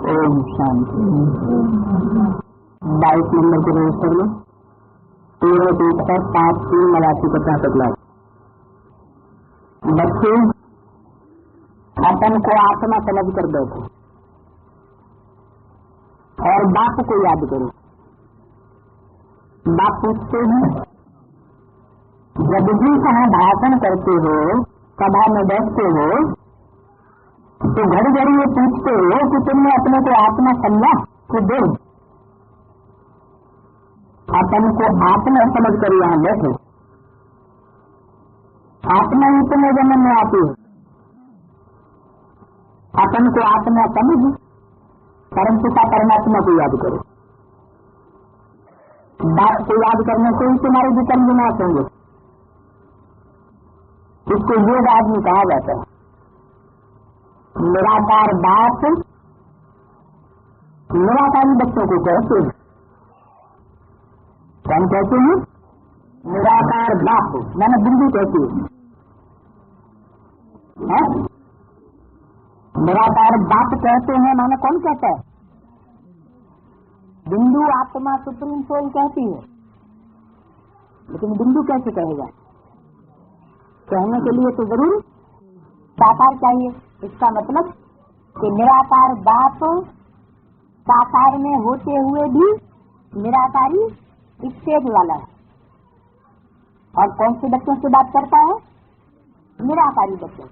Om Shanti. 22 number के register में 13,7,3,89,50 बच्चे अपन को आत्मा समझ कर बैठो और बाप को याद करो। बाप पूछते हैं, जब भी कहाँ भाषण करते हो, सभा में बैठते हो, तो घड़ी घड़ी ये पूछते हो कि तुमने अपने को आत्मा समझा कि देव? अपन को आत्मा समझ कर यहाँ बैठो। आत्मा ही तुम्हें जन्म में आती है। अपन को आत्मा समझ परंतु का परमात्मा को याद करो। बाप को याद करने से ही तुम्हारे विकल्प विनाश होंगे। इसको योग आदमी कहा जाता है। निराकार बाप निराकारी बच्चों को कहते हैं। कौन कहते हैं? निराकार बाप मैंने बिंदु कहती है। निराकार बाप कहते हैं माने कौन कहता है? बिंदु आत्मा सुप्रीम सोल कहती है, लेकिन बिंदु कैसे कहेगा? कहने के लिए तो जरूर साकार चाहिए। इसका मतलब कि निराकार बाप साकार में होते हुए भी निराकारी स्टेज वाला है। और कौन से बच्चों से बात करता है? निराकारी बच्चों।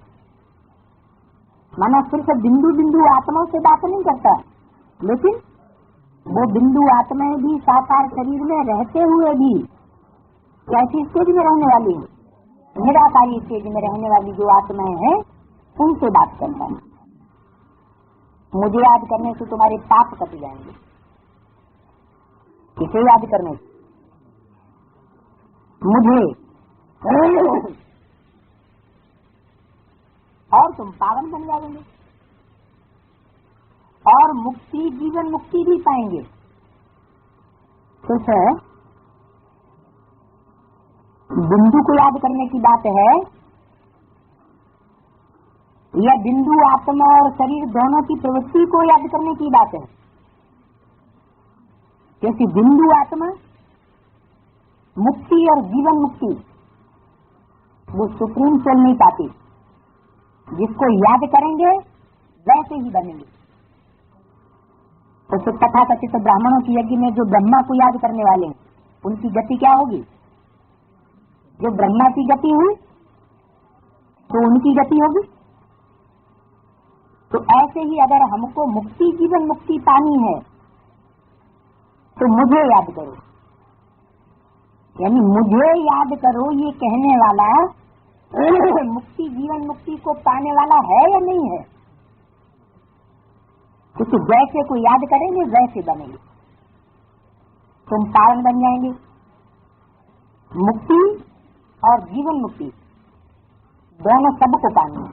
माना सिर्फ बिंदु बिंदु आत्माओं से बात नहीं करता, लेकिन वो बिंदु आत्माएं भी साकार शरीर में रहते हुए भी कैसी स्टेज में रहने वाली है? निराकारी स्टेज में रहने वाली जो आत्माएं हैं उनसे बात करता है। मुझे याद करने से तुम्हारे पाप कट जाएंगे। किसे याद करने से? मुझे। और तुम पावन बन जाओगे और मुक्ति, जीवन मुक्ति भी पाएंगे। तो सर बिंदु को याद करने की बात है या बिंदु आत्मा और शरीर दोनों की प्रवृत्ति को याद करने की बात है? क्योंकि बिंदु आत्मा मुक्ति और जीवन मुक्ति वो सुप्रीम सोल नहीं पाती। जिसको याद करेंगे वैसे ही बनेंगे। तो तथा कथित ब्राह्मणों की यज्ञ में जो ब्रह्मा को याद करने वाले हैं उनकी गति क्या होगी? जो ब्रह्मा की गति हुई तो उनकी गति होगी। तो ऐसे ही अगर हमको मुक्ति, जीवन मुक्ति पानी है तो मुझे याद करो। यानी मुझे याद करो ये कहने वाला मुक्ति, जीवन मुक्ति को पाने वाला है या नहीं है? क्योंकि जैसे को याद करेंगे वैसे बनेंगे। तुम पावन बन जाएंगे। मुक्ति और जीवन मुक्ति दोनों सबको पानी है।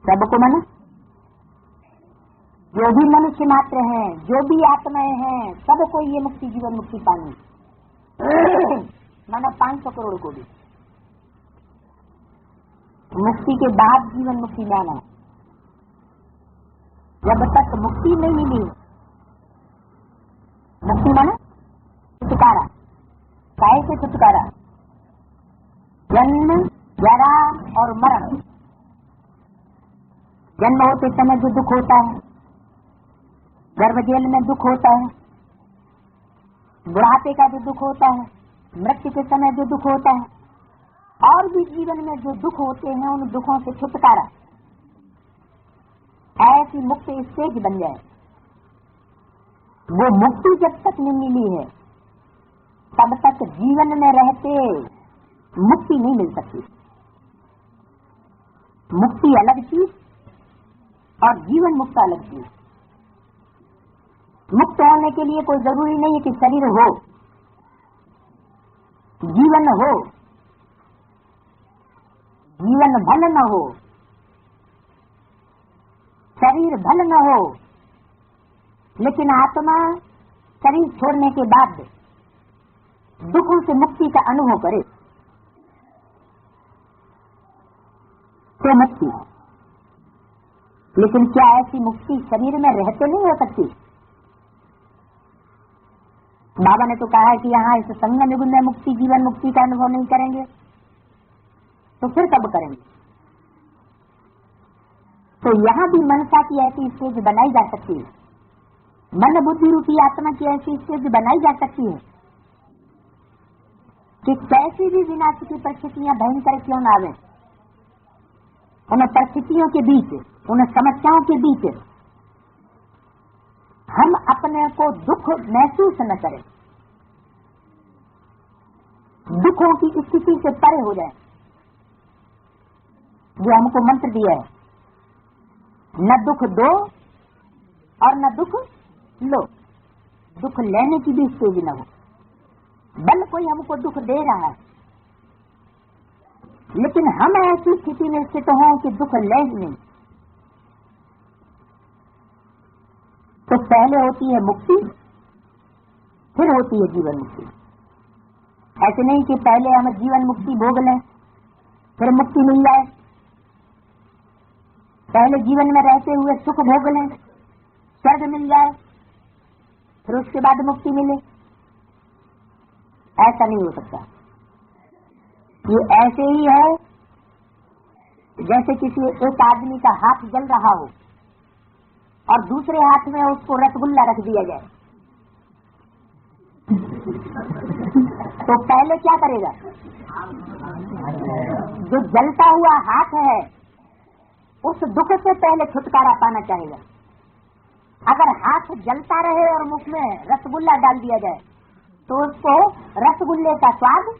सबको माना जो भी मनुष्य मात्र हैं, जो भी आत्माएं हैं, सबको ये मुक्ति, जीवन मुक्ति पानी। माना 500 करोड़ को भी मुक्ति के बाद जीवन मुक्ति में आना। जब तक मुक्ति नहीं मिली, मुक्ति माना छुटकारा। काय से छुटकारा? जन्म, जरा और मरण। जन्म होते समय जो दुख होता है, गर्भजेल में दुख होता है, बुढ़ापे का जो दुख होता है, मृत्यु के समय जो दुख होता है, और भी जीवन में जो दुख होते हैं उन दुखों से छुटकारा। ऐसी मुक्त स्टेज बन जाए। वो मुक्ति जब तक नहीं मिली है तब तक जीवन में रहते मुक्ति नहीं मिल सकती। मुक्ति अलग चीज और जीवन मुक्त अलग चीज। मुक्त होने के लिए कोई जरूरी नहीं है कि शरीर हो, जीवन हो, जीवन भल न हो, शरीर भल न हो, लेकिन आत्मा शरीर छोड़ने के बाद दुखों से मुक्ति का अनुभव करे तो मुक्ति है। लेकिन क्या ऐसी मुक्ति शरीर में रहते नहीं हो सकती? बाबा ने तो कहा है कि यहाँ इस संग निगुण में मुक्ति, जीवन मुक्ति का अनुभव नहीं करेंगे तो फिर कब करेंगे? तो यहाँ भी मनसा की ऐसी स्टेज बनाई जा सकती है, मन बुद्धि रूपी आत्मा की ऐसी स्टेज बनाई जा सकती है कि कैसी भी विनाश की परिस्थितियां भयंकर क्यों न आवे, उन परिस्थितियों के बीच, उन समस्याओं के बीच हम अपने को दुख महसूस न करें, दुखों की स्थिति से परे हो जाए। जो हमको मंत्र दिया है, न दुख दो और न दुख लो, दुख लेने की भी स्टेज न हो। बल कोई हमको दुख दे रहा है लेकिन हम ऐसी स्थिति में स्थित हों कि दुख ले ही नहीं, तो पहले होती है मुक्ति, फिर होती है जीवन मुक्ति। ऐसे नहीं कि पहले हम जीवन मुक्ति भोग लें फिर मुक्ति मिल जाए, पहले जीवन में रहते हुए सुख भोग लें, स्वर्ग मिल जाए, फिर उसके बाद मुक्ति मिले। ऐसा नहीं हो सकता। ये ऐसे ही है जैसे किसी एक आदमी का हाथ जल रहा हो और दूसरे हाथ में उसको रसगुल्ला रख दिया जाए तो पहले क्या करेगा? जो जलता हुआ हाथ है उस दुख से पहले छुटकारा पाना चाहेगा। अगर हाथ जलता रहे और मुख में रसगुल्ला डाल दिया जाए तो उसको रसगुल्ले का स्वाद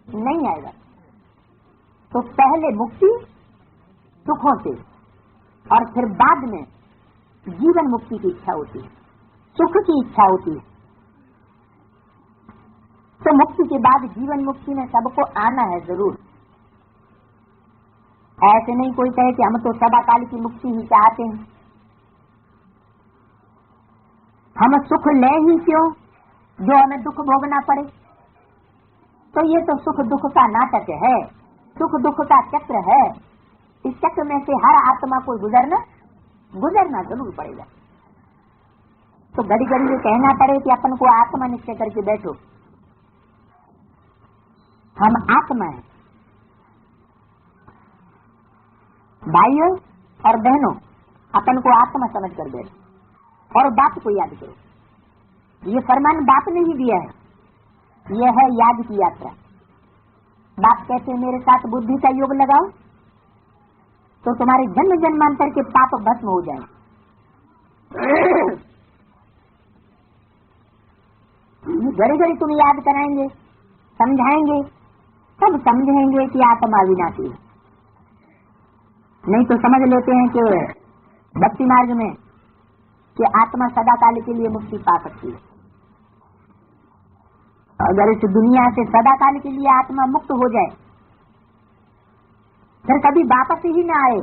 नहीं आएगा। तो पहले मुक्ति सुखों से और फिर बाद में जीवन मुक्ति की इच्छा होती है, सुख की इच्छा होती है। तो मुक्ति के बाद जीवन मुक्ति में सबको आना है जरूर। ऐसे नहीं कोई कहे कि हम तो सदाकाल की मुक्ति ही चाहते हैं, हम सुख ले ही क्यों जो हमें दुख भोगना पड़े। तो ये तो सुख दुख का नाटक है, सुख दुख का चक्र है। इस चक्र में से हर आत्मा को गुजरना जरूर पड़ेगा। तो घड़ी घड़ी ये कहना पड़े कि अपन को आत्मा निश्चय करके बैठो, हम आत्मा हैं। भाइयों और बहनों, अपन को आत्मा समझ कर बैठो और बाप को याद करो। ये फरमान बाप ने ही दिया है, यह है याद की यात्रा। बाप कहते हैं मेरे साथ बुद्धि का योग लगाओ तो तुम्हारे जन्म जन्मांतर के पाप भस्म हो जाए। घड़ी घड़ी तुम याद कराएंगे, समझाएंगे, सब समझेंगे कि आत्मा अविनाशी है। नहीं तो समझ लेते हैं कि भक्ति मार्ग में कि आत्मा सदाकाल के लिए मुक्ति पा सकती है। अगर इस दुनिया से सदाकाल के लिए आत्मा मुक्त हो जाए फिर कभी वापस ही न आए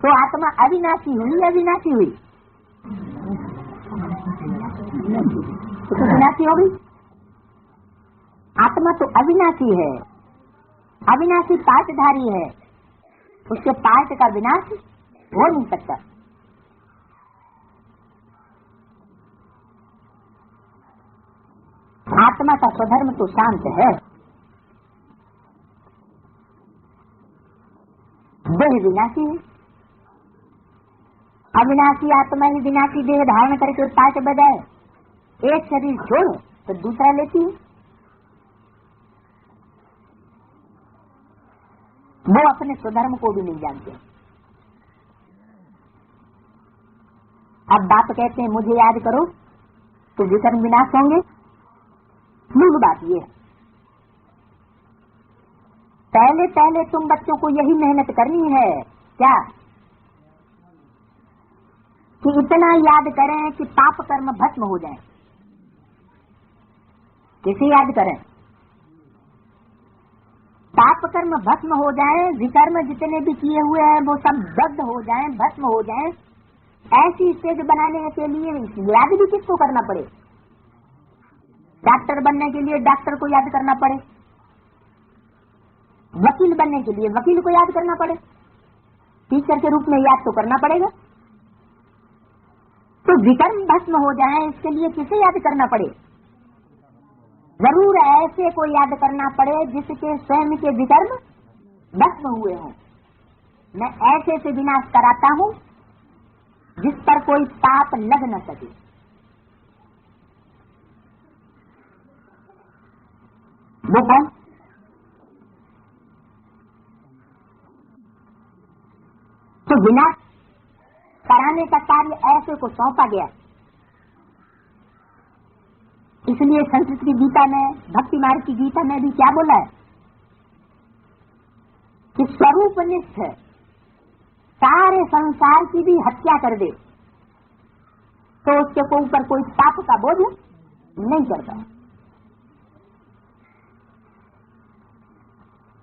तो आत्मा अविनाशी हुई, अविनाशी हुई तो विनाशी हो गई। आत्मा तो अविनाशी है, अविनाशी पार्टधारी है, उसके पार्ट का विनाश हो नहीं सकता। आत्मा का स्वधर्म तो शांत है, देह विनाशी है। अविनाशी आत्मा ही विनाशी देह धारण करके पार्ट बजाए, एक शरीर छोड़ तो दूसरा लेती है। वो अपने स्वधर्म को भी नहीं जानते। अब बाप कहते हैं मुझे याद करो तो विकर्म विनाश होंगे। मूल बात ये है, पहले पहले तुम बच्चों को यही मेहनत करनी है क्या कि इतना याद करें कि पाप कर्म भस्म हो जाए। किसे याद करें? पाप कर्म भस्म हो जाए, विकर्म जितने भी किए हुए हैं वो सब दग्ध हो जाएं, भस्म हो जाएं। ऐसी स्टेज बनाने के लिए याद भी किसको करना पड़े? डॉक्टर बनने के लिए डॉक्टर को याद करना पड़े, वकील बनने के लिए वकील को याद करना पड़े, टीचर के रूप में याद तो करना पड़ेगा। तो विकर्म भस्म हो जाए इसके लिए किसे याद करना पड़े? जरूर ऐसे को याद करना पड़े जिसके स्वयं के विकर्म भस्म हुए हों। मैं ऐसे से विनाश कराता हूं जिस पर कोई पाप लग न सके। वो कौन? तो विनाश कराने का कार्य ऐसे को सौंपा गया। इसलिए संस्कृत की गीता में, भक्ति मार्ग की गीता में भी क्या बोला है कि स्वरूपनिष्ठ सारे संसार की भी हत्या कर दे तो उसके ऊपर कोई पाप का बोझ नहीं करता।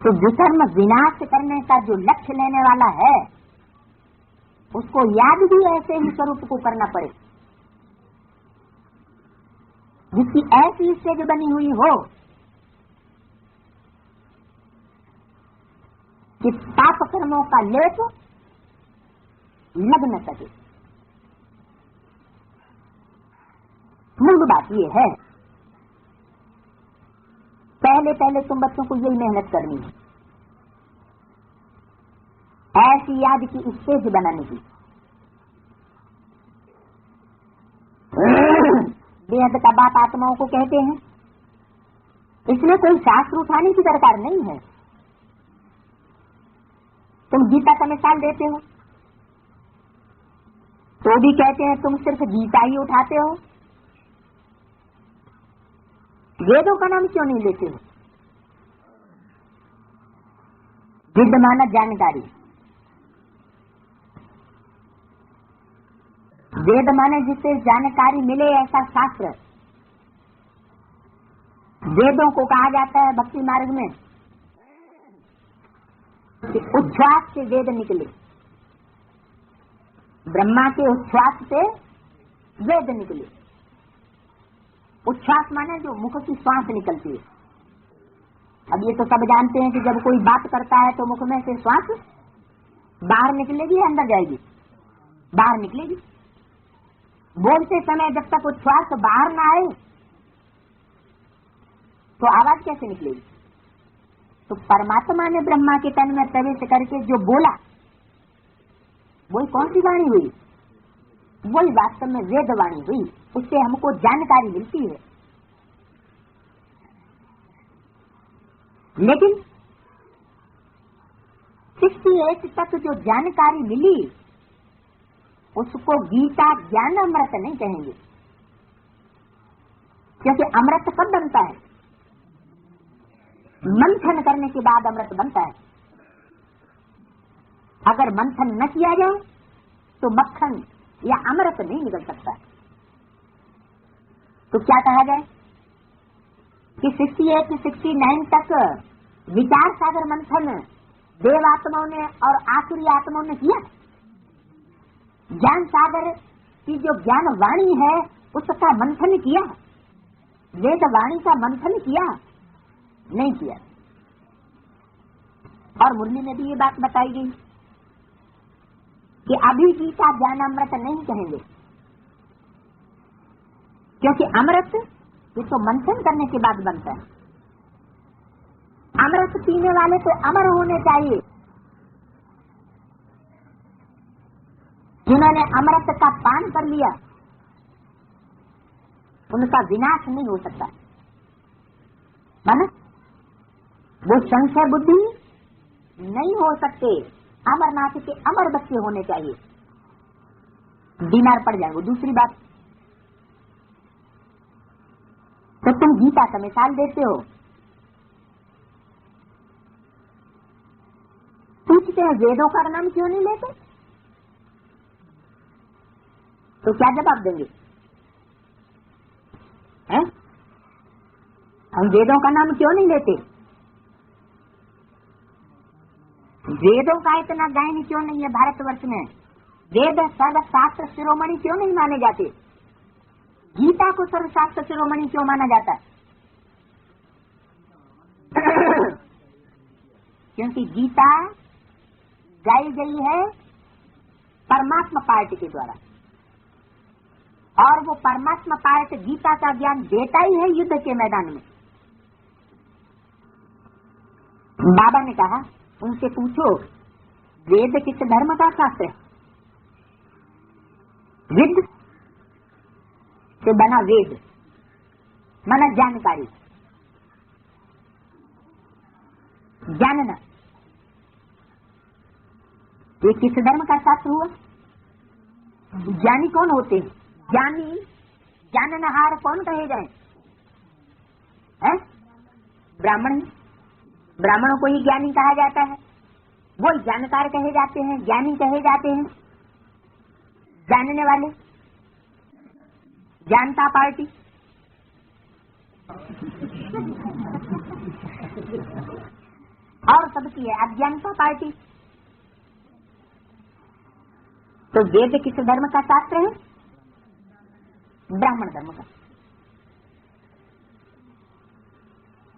तो विकर्म विनाश करने का जो लक्ष्य लेने वाला है उसको याद भी ऐसे ही स्वरूप को करना पड़े जिसकी ऐसी स्टेज बनी हुई हो कि पाप कर्मों का लेप लग न सके। मूल बात ये है, पहले पहले तुम बच्चों को यही मेहनत करनी है, ऐसी याद की स्टेज बनाने की। बेहद का बाप आत्माओं को कहते हैं, इसमें कोई शास्त्र उठाने की दरकार नहीं है। तुम गीता का मिसाल देते हो तो भी कहते हैं तुम सिर्फ गीता ही उठाते हो, वेदों का नाम क्यों नहीं लेते हो? विद्यमान जानकारी, वेद माने जिससे जानकारी मिले ऐसा शास्त्र। वेदों को कहा जाता है भक्ति मार्ग में कि उच्छ्वास से वेद निकले, ब्रह्मा के उच्छ्वास से वेद निकले। उच्छ्वास माने जो मुख की श्वास निकलती है। अब ये तो सब जानते हैं कि जब कोई बात करता है तो मुख में से श्वास बाहर निकलेगी या अंदर जाएगी? बाहर निकलेगी। बोलते समय जब तक उच्छ्वास बाहर ना आए तो आवाज कैसे निकलेगी? तो परमात्मा ने ब्रह्मा के तन में प्रवेश करके जो बोला वही कौन सी वाणी हुई? वही वास्तव में वेद वाणी हुई। उससे हमको जानकारी मिलती है। लेकिन 68 तक जो जानकारी मिली उसको गीता ज्ञान अमृत नहीं कहेंगे, क्योंकि अमृत कब बनता है? मंथन करने के बाद अमृत बनता है। अगर मंथन न किया जाए तो मक्खन या अमृत नहीं निकल सकता। तो क्या कहा जाए कि 68 से 69 तक विचार सागर मंथन देव आत्माओं ने और आसुरी आत्माओं ने किया। ज्ञान सागर की जो ज्ञान वाणी है उसका मंथन किया, वेद वाणी का मंथन किया नहीं किया। और मुरली में भी ये बात बताई गई कि अभी गीता ज्ञान अमृत नहीं कहेंगे, क्योंकि अमृत ये तो मंथन करने के बाद बनता है। अमृत पीने वाले तो अमर होने चाहिए। जिन्होंने अमृत का पान कर लिया उनका विनाश नहीं हो सकता। माना वो संशय बुद्धि नहीं हो सकते। अमरनाथ के अमर बच्चे होने चाहिए, बीमार पड़ जाएंगे। दूसरी बात, तो तुम गीता का मिसाल देते हो, पूछते हैं वेदों का नाम क्यों नहीं लेते? तो क्या जवाब देंगे? हैं? हम वेदों का नाम क्यों नहीं लेते? वेदों का इतना गायन क्यों नहीं है भारतवर्ष में? वेद सर्वशास्त्र शिरोमणि क्यों नहीं माने जाते? गीता को सर्वशास्त्र शिरोमणि क्यों माना जाता है? क्योंकि गीता गाई गई है परमात्मा पार्ट के द्वारा, और वो परमात्मा पार्ट गीता का ज्ञान देता ही है युद्ध के मैदान में। बाबा ने कहा उनसे पूछो वेद किस धर्म का शास्त्र है? विद से बना वेद, माना जानकारी, जानना। ये किस धर्म का शास्त्र हुआ? ज्ञानी कौन होते हैं? ज्ञानी जाननहार कौन कहे जाए? है ब्राह्मण। ब्राह्मणों को ही ज्ञानी कहा जाता है, वो जानकार कहे जाते हैं, ज्ञानी कहे जाते हैं। जानने वाले, जानता पार्टी। और सबकी है अज्ञानता पार्टी। तो वेद किस धर्म का शास्त्र है? ब्राह्मण धर्म का।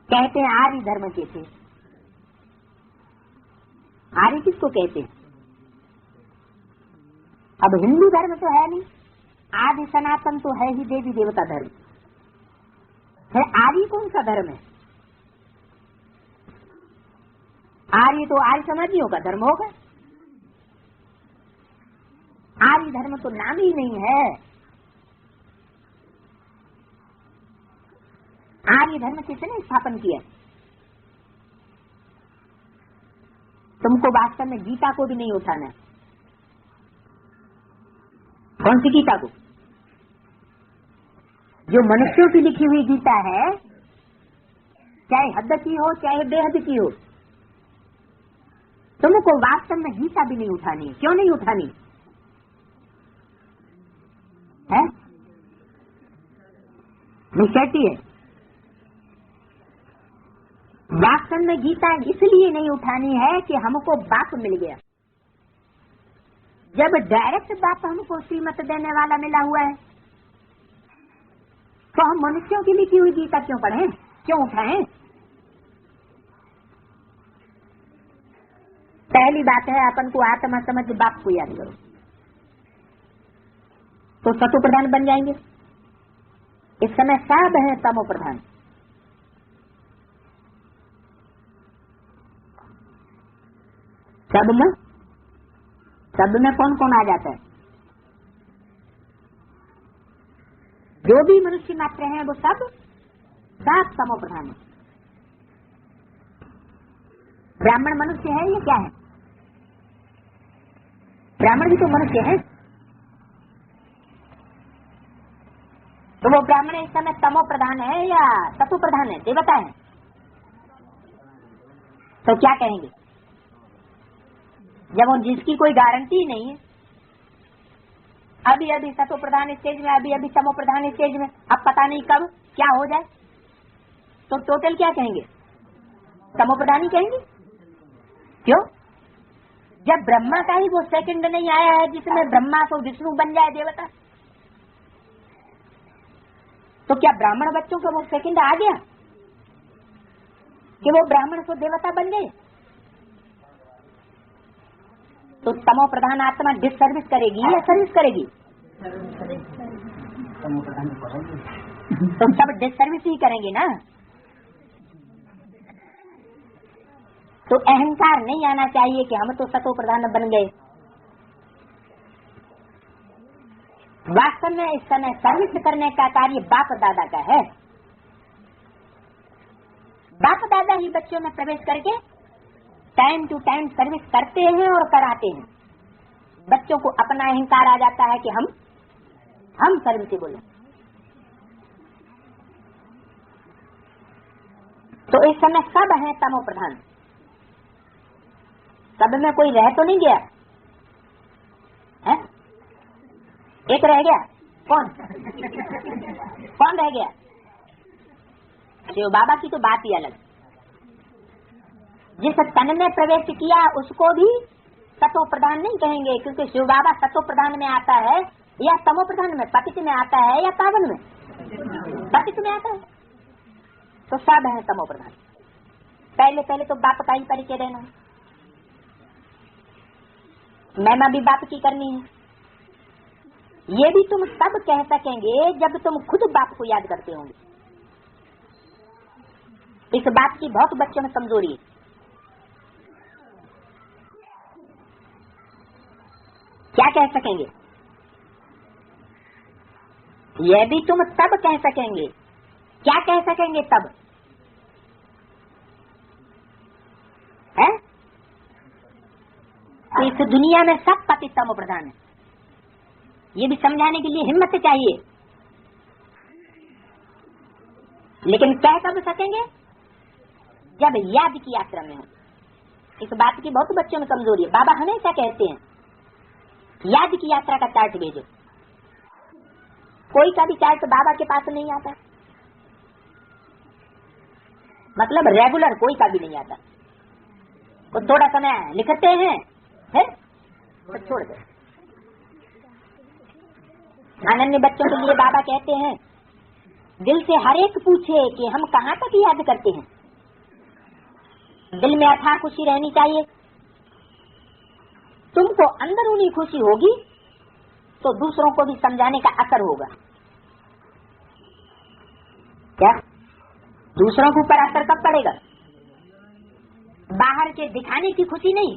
कहते हैं आर्य धर्म के थे। आर्य किसको कहते हैं? अब हिंदू धर्म तो है नहीं, आदि सनातन तो है ही देवी देवता धर्म है। आर्य कौन सा धर्म है? आर्य तो आर्य समाजियों का धर्म होगा। आर्य धर्म तो नाम ही नहीं है। आर्य धर्म किसने स्थापन किया? तुमको वास्तव में गीता को भी नहीं उठाना है। कौन सी गीता को? जो मनुष्यों की लिखी हुई गीता है, चाहे हद की हो चाहे बेहद की हो, तुमको वास्तव में गीता भी नहीं उठानी। क्यों नहीं उठानी है? निश्चयती है। वास्तव में गीता इसलिए नहीं उठानी है कि हमको बाप मिल गया। जब डायरेक्ट बाप हमको श्रीमत देने वाला मिला हुआ है, तो हम मनुष्यों की लिखी हुई गीता क्यों पढ़ें, क्यों उठाएं? पहली बात है अपन को आत्मा समझ बाप को याद करो, तो सतो प्रधान बन जाएंगे। इस समय सब है तमो प्रधान। सब में कौन कौन आ जाता है? जो भी मनुष्य मात्र हैं वो सब तमो प्रधान है। ब्राह्मण मनुष्य है या क्या है? ब्राह्मण भी तो मनुष्य है। तो वो ब्राह्मण इस समय तमो प्रधान है या सतो प्रधान है? देवता है। तो क्या कहेंगे जब उन जिसकी कोई गारंटी नहीं है? अभी अभी सतो प्रधान स्टेज में, अभी अभी तमो प्रधान स्टेज में, अब पता नहीं कब क्या हो जाए, तो टोटल क्या कहेंगे? तमो प्रधान ही कहेंगे। क्यों? जब ब्रह्मा का ही वो सेकंड नहीं आया है जिसमें ब्रह्मा को विष्णु बन जाए देवता, तो क्या ब्राह्मण बच्चों का वो सेकंड आ गया कि वो ब्राह्मण को देवता बन गए? तो तमो प्रधान आत्मा डिसर्विस करेगी या सर्विस करेगी? तो सब डिसर्विस ही करेंगे ना। तो अहंकार नहीं आना चाहिए कि हम तो सतो प्रधान बन गए। वास्तव में इस समय सर्विस करने का कार्य बाप दादा का है। बाप दादा ही बच्चों में प्रवेश करके टाइम टू टाइम सर्विस करते हैं और कराते हैं। बच्चों को अपना अहंकार आ जाता है कि हम सर्विसेबल हैं। तो इस समय सब है तमो प्रधान। सब में कोई रह तो नहीं गया है? एक रह गया। कौन रह गया? शिव बाबा की तो बात ही अलग। जिस तन में प्रवेश किया उसको भी सतो प्रधान नहीं कहेंगे, क्योंकि शिव बाबा सतो प्रधान में आता है या तमो प्रधान में, पतित में आता है या पावन में? पतित में आता है। तो सब है तमो प्रधान। पहले पहले तो बाप का ही परिचय देना। महिमा भी बाप की करनी है। ये भी तुम तब कह सकेंगे जब तुम खुद बाप को याद करते होंगे। इस बात की बहुत बच्चों में कमजोरी है। क्या कह सकेंगे? यह भी तुम तब कह सकेंगे। क्या कह सकेंगे तब? है? तो इस दुनिया में सब पति तमो प्रधान है। ये भी समझाने के लिए हिम्मत चाहिए। लेकिन कह कब सकेंगे? जब याद की यात्रा में हो। इस बात की बहुत बच्चों में कमजोरी है। बाबा हमेशा कहते हैं याद की यात्रा का चार्ट भेजो। कोई का भी चार्ट बाबा के पास नहीं आता, मतलब रेगुलर कोई का भी नहीं आता। वो थोड़ा समय लिखते हैं है? तो छोड़ दे। अनन्य बच्चों के लिए बाबा कहते हैं दिल से हर एक पूछे कि हम कहाँ तक याद करते हैं। दिल में अथाह खुशी रहनी चाहिए। तुमको अंदरूनी खुशी होगी तो दूसरों को भी समझाने का असर होगा। क्या? दूसरों के ऊपर असर कब पड़ेगा? बाहर के दिखाने की खुशी नहीं,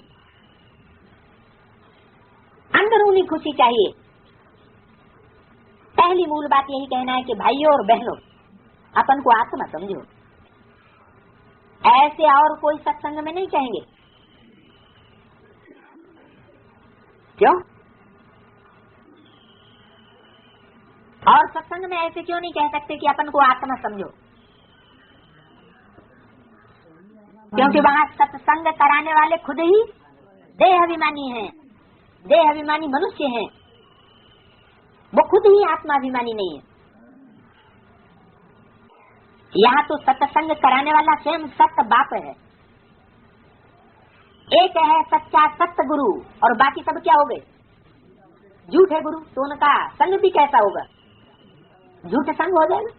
अंदरूनी खुशी चाहिए। पहली मूल बात यही कहना है कि भाइयों और बहनों, अपन को आत्मा समझो। ऐसे और कोई सत्संग में नहीं कहेंगे। क्यों? और सत्संग में ऐसे क्यों नहीं कह सकते कि अपन को आत्मा समझो? क्योंकि वहाँ सत्संग कराने वाले खुद ही देह अभिमानी हैं, देह अभिमानी मनुष्य हैं। वो खुद ही आत्माभिमानी नहीं है। यहाँ तो सत्संग कराने वाला स्वयं सत्य बाप है। एक है सच्चा सत्य गुरु और बाकी सब क्या हो गए? झूठे गुरु। तो उनका संग भी कैसा होगा? झूठ संग हो जाएगा।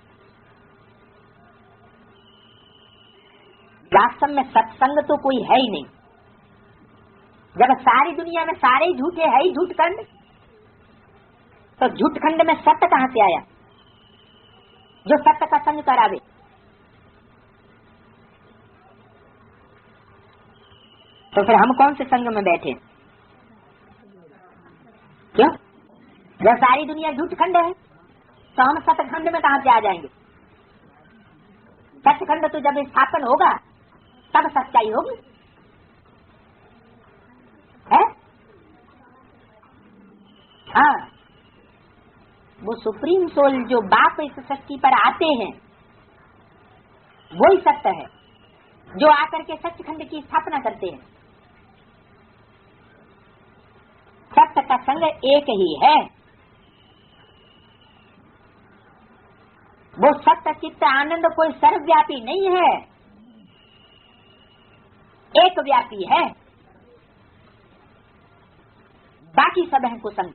वास्तव में सत्संग तो कोई है ही नहीं। जब सारी दुनिया में सारे ही झूठे है ही झूठ खंड, तो झूठ खंड में सत्य कहाँ से आया जो सत्य का संग करावे? तो फिर हम कौन से संग में बैठे? क्यों? जब सारी दुनिया झूठ खंड है तो हम सत्यखंड में कहाँ से आ जाएंगे? सत्यखंड तो जब स्थापन होगा तब सच्चाई होगी। है? हाँ, वो सुप्रीम सोल जो बाप इस सृष्टि पर आते हैं वही सत्य है, जो आकर के सत्यखंड की स्थापना करते हैं। सत्य का संग एक ही है। वो सत्य चित्त आनंद कोई सर्वव्यापी नहीं है, एक व्यापी है। बाकी सब है कुसंग।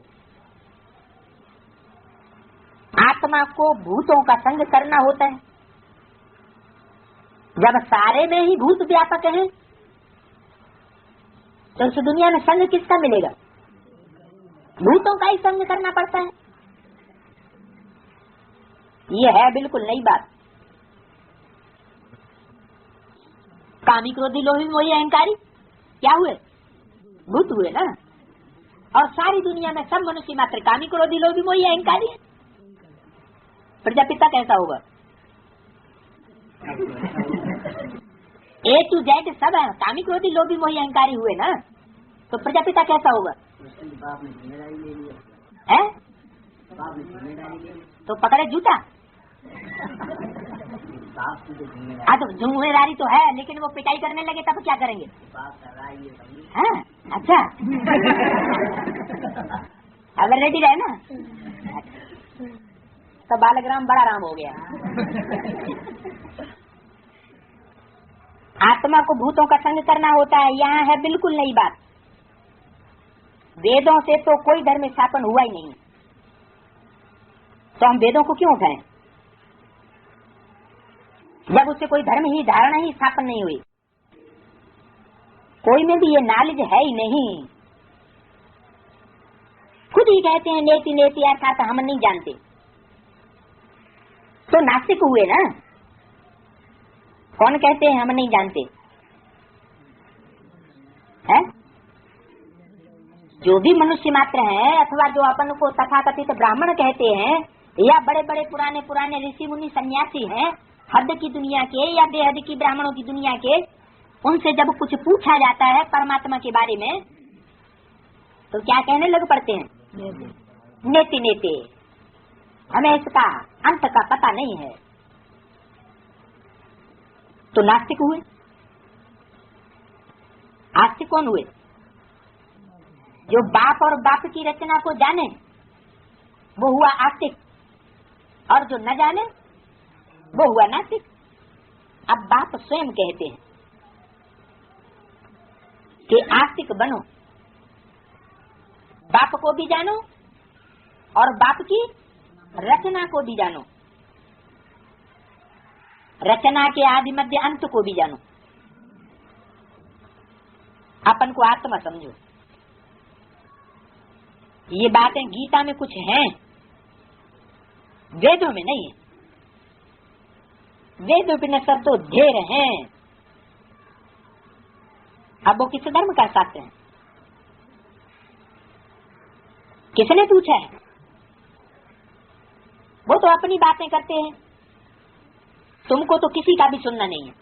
आत्मा को भूतों का संग करना होता है। जब सारे में ही भूत व्यापक हैं तो इस दुनिया में संग किसका मिलेगा? भूतों का ही संग करना पड़ता है। ये है बिल्कुल नई बात। कामी क्रोधी लोभी मोही अहंकारी क्या हुए? भूत हुए ना। और सारी दुनिया में सब मनुष्य मात्र कामी क्रोधी लोभी मोही अहंकारी है। प्रजापिता कैसा होगा? ए टू जेड सब है, कामी क्रोधी लोभी मोही अहंकारी हुए ना, तो प्रजापिता कैसा होगा? है? तो पकड़े जूता। हाँ, तो जिम्मेदारी तो है, लेकिन वो पिटाई करने लगे तब क्या करेंगे? हाँ, अच्छा। अब रेडी रहे ना, तो बालग्राम बड़ा राम हो गया। आत्मा को भूतों का संग करना होता है, यहाँ है बिल्कुल नई बात। वेदों से तो कोई धर्म स्थापन हुआ ही नहीं, तो हम वेदों को क्यों उठाएं जब उससे कोई धर्म ही धारणा ही स्थापन नहीं हुई? कोई में भी ये नॉलेज है ही नहीं। खुद ही कहते हैं नेति नेति अर्थात हम नहीं जानते, तो नास्तिक हुए ना। कौन कहते हैं हम नहीं जानते है? जो भी मनुष्य मात्र हैं अथवा जो अपन को तथाकथित ब्राह्मण कहते हैं या बड़े बड़े पुराने पुराने ऋषि मुनि सन्यासी हैं, हद की दुनिया के या बेहद की ब्राह्मणों की दुनिया के, उनसे जब कुछ पूछा जाता है परमात्मा के बारे में तो क्या कहने लग पड़ते हैं? नेति नेति, हमें इसका अंत का पता नहीं है। तो नास्तिक हुए। आस्तिक कौन हुए? जो बाप और बाप की रचना को जाने वो हुआ आस्तिक, और जो न जाने वो हुआ नास्तिक। अब बाप स्वयं कहते हैं कि आस्तिक बनो, बाप को भी जानो और बाप की रचना को भी जानो, रचना के आदि मध्य अंत को भी जानो। अपन को आत्मा समझो। ये बातें गीता में कुछ हैं, वेदों में नहीं है। वेद उपनिषद तो ढेर हैं। अब वो किस धर्म का शास्त्र है? किसने पूछा है? वो तो अपनी बातें करते हैं, तुमको तो किसी का भी सुनना नहीं है।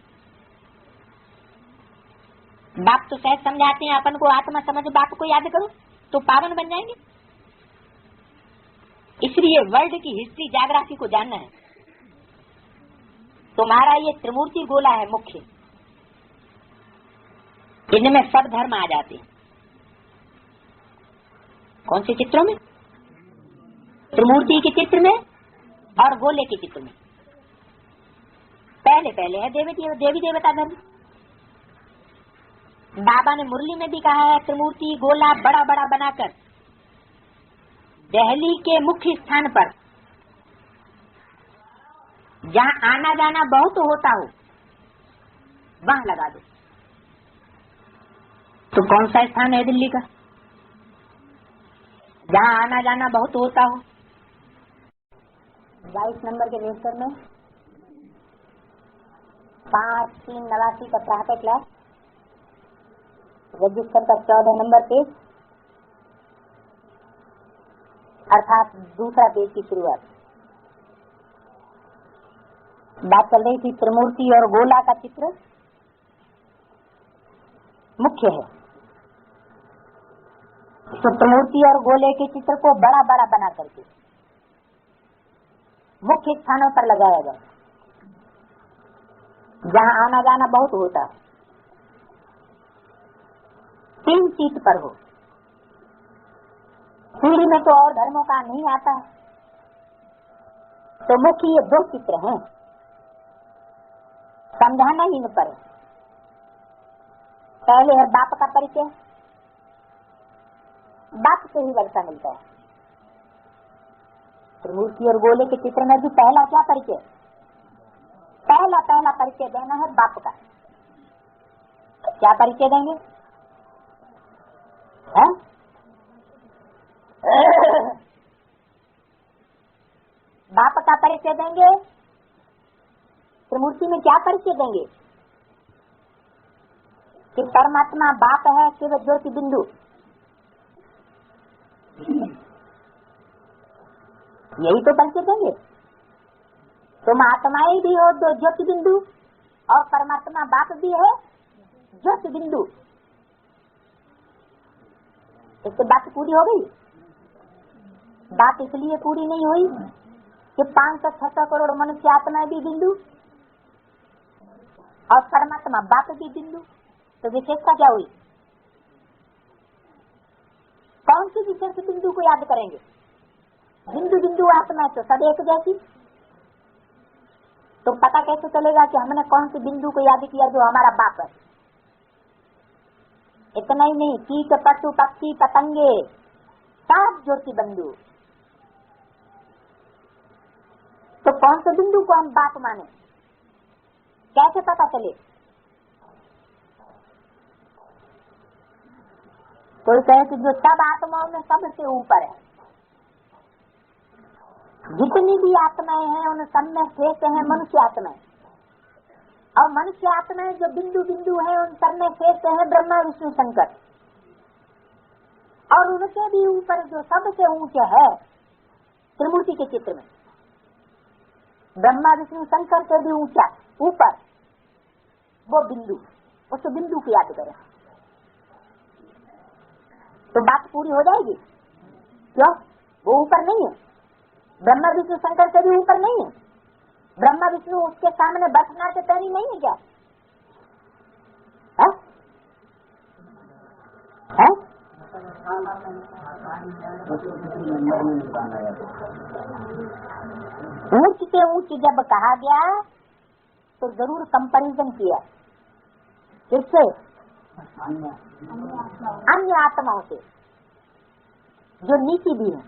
बाप तो शायद समझाते हैं अपन को आत्मा समझो, बाप को याद करो तो पावन बन जाएंगे। इसलिए वर्ल्ड की हिस्ट्री ज्योग्राफी को जानना है। तुम्हारा ये त्रिमूर्ति गोला है मुख्य, इनमें सब धर्म आ जाते हैं। कौन से चित्रों में? त्रिमूर्ति के चित्र में और गोले के चित्र में। पहले पहले है देवी देवता धर्म। बाबा ने मुरली में भी कहा है त्रिमूर्ति गोला बड़ा बड़ा बनाकर दिल्ली के मुख्य स्थान पर जहाँ आना जाना बहुत होता हो वहां लगा दो। तो कौन सा स्थान है दिल्ली का जहाँ आना जाना बहुत होता हो? 22 नंबर के रजिस्टर में 5389 का प्रातः क्लास, रजिस्टर का 14 नंबर पेज, अर्थात दूसरा पेज की शुरुआत। बात चल रही थी त्रिमूर्ति और गोला का चित्र मुख्य है। तो त्रिमूर्ति और गोले के चित्र को बड़ा बड़ा बना करके मुख्य स्थानों पर लगाया जाए जहाँ आना जाना बहुत होता है। 3 सीट पर हो। सीढ़ी में तो और धर्मों का नहीं आता है, तो मुख्य ये 2 चित्र हैं, समझाना ही न पड़े। पहले है बाप का परिचय, बाप से ही वर्षा मिलता है। त्रिमूर्ति और गोले के चित्र में भी पहला क्या परिचय? पहला परिचय देना है बाप का। क्या परिचय देंगे? है? बाप का परिचय देंगे। त्रिमूर्ति में क्या परिचय देंगे? कि परमात्मा बाप है, शिव ज्योति बिंदु। यही तो परिचय देंगे। तुम आत्माएं भी हो दो ज्योति बिंदु और परमात्मा बाप भी है ज्योति बिंदु। इससे बात पूरी हो गई। बात इसलिए पूरी नहीं हुई कि 500-600 करोड़ मनुष्य आत्माएं भी बिंदु और परमात्मा बाप भी बिंदु। तो विशेषता क्या हुई? कौन सी विशेष बिंदु को याद करेंगे? बिंदु बिंदु आत्मा तो सब एक जैसी। तो पता कैसे चलेगा कि हमने कौन सी बिंदु को याद किया जो हमारा बाप है? इतना ही नहीं, कीट पशु पक्षी पतंगे सब ज्योति बिंदु। तो कौन से बिंदु को हम बाप माने? कैसे पता चले? कोई कहे कि जो सब आत्माओं में सबसे ऊपर है, जितनी भी आत्माएं हैं उन सब में श्रेष्ठ है मनुष्य आत्माएं, और मनुष्य आत्माएं जो बिंदु बिंदु है उन सब में श्रेष्ठ है ब्रह्मा विष्णु शंकर, और उनके भी ऊपर जो सबसे ऊंचे है त्रिमूर्ति के चित्र में ब्रह्मा विष्णु शंकर से भी ऊंचा ऊपर वो बिंदु, उस बिंदु की याद करें तो बात पूरी हो जाएगी। क्यों? वो ऊपर नहीं है, ब्रह्मा विष्णु शंकर से भी ऊपर नहीं है। ब्रह्मा विष्णु उसके सामने बैठना से तैयारी नहीं है क्या? है? है? ऊंच से ऊंच जब कहा गया तो जरूर कंपैरिजन किया किससे? अन्य आत्माओं से जो नीची भी है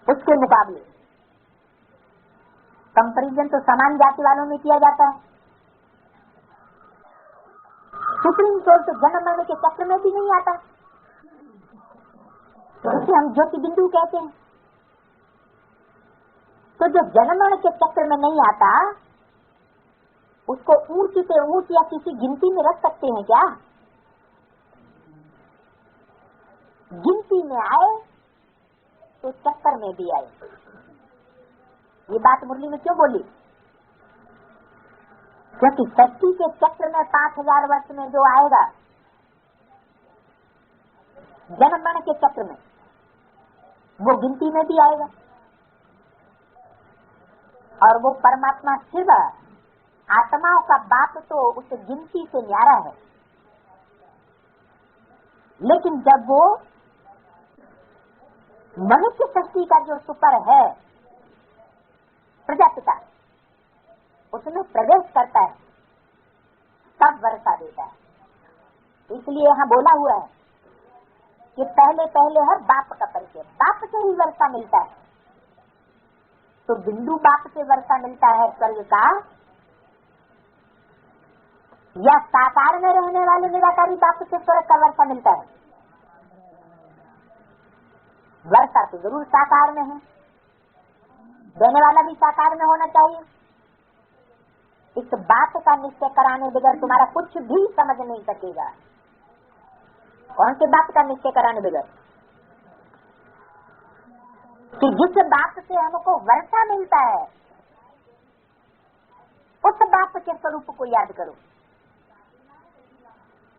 उसके मुकाबले। कंपैरिजन तो समान जाति वालों में किया जाता है। सुप्रीम कोर्ट तो जन्म मरने के चक्र में भी नहीं आता, तो इसे हम ज्योति बिंदु कहते हैं। तो जो जन्म मरण के चक्र में नहीं आता उसको ऊंची से ऊंच या किसी गिनती में रख सकते हैं क्या? गिनती में आए तो चक्कर में भी आए। ये बात मुरली में क्यों बोली? क्योंकि सृष्टि के चक्र में 5000 वर्ष में जो आएगा जन्म मरण के चक्र में वो गिनती में भी आएगा, और वो परमात्मा शिव आत्माओं का बाप तो उस गिनती से न्यारा है। लेकिन जब वो मनुष्य सृष्टि का जो सुपर है प्रजापिता उसमें प्रवेश करता है तब वर्षा देता है। इसलिए यहाँ बोला हुआ है कि पहले पहले है बाप का परिचय, बाप से ही वर्षा मिलता है। तो बिंदु बाप से वर्षा मिलता है स्वर्ग का, या साकार में रहने वाले निराकारी बाप से स्वर्ग का वर्षा मिलता है? वर्षा तो जरूर साकार में है, देने वाला भी साकार में होना चाहिए। इस बात का निश्चय कराने बगैर तुम्हारा कुछ भी समझ नहीं सकेगा। कौन से बात का निश्चय कराने बगैर? कि जिस बात से हमको वर्षा मिलता है उस बाप के स्वरूप को याद करो।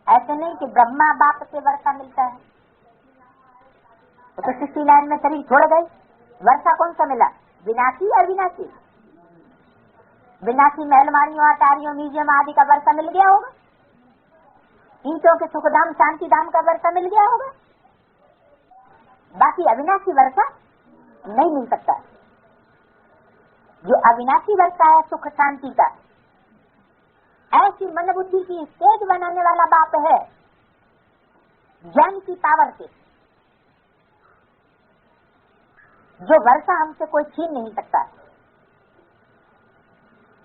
ऐसे नहीं कि ब्रह्मा बाप से वर्षा मिलता है तो सृष्टि लाइन में शरीर छोड़ गए, वर्षा कौन सा मिला? विनाशी अविनाशी? विनाशी महलमारियों अटारियों म्यूजियम आदि का वर्षा मिल गया होगा, ईंटों के सुखधाम शांति धाम का वर्षा मिल गया होगा, बाकी अविनाशी वर्षा नहीं मिल सकता। जो अविनाशी वर्षा है सुख शांति का, ऐसी मन बुद्धि की स्टेज बनाने वाला बाप है ज्ञान की पावर से, जो वर्षा हमसे कोई छीन नहीं सकता,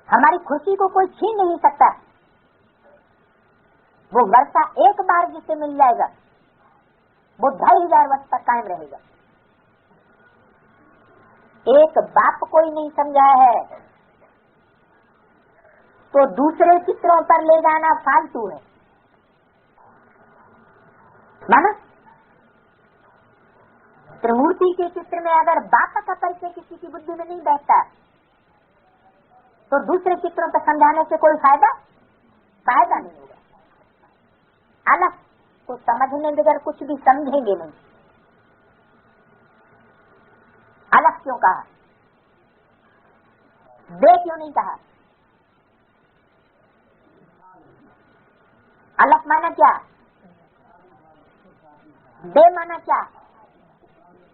हमारी खुशी को कोई छीन नहीं सकता। वो वर्षा एक बार जिसे मिल जाएगा वो 2500 वर्ष तक कायम रहेगा। एक बाप कोई नहीं समझा है तो दूसरे चित्रों पर ले जाना फालतू है। माना त्रिमूर्ति के चित्र में अगर बाप का परिचय किसी की बुद्धि में नहीं बैठता तो दूसरे चित्रों पर समझाने से कोई फायदा नहीं होगा। अलग को समझने बगैर कुछ भी समझेंगे नहीं। अलग क्यों कहा? बे क्यों नहीं कहा? अलग माना क्या? बे माना क्या?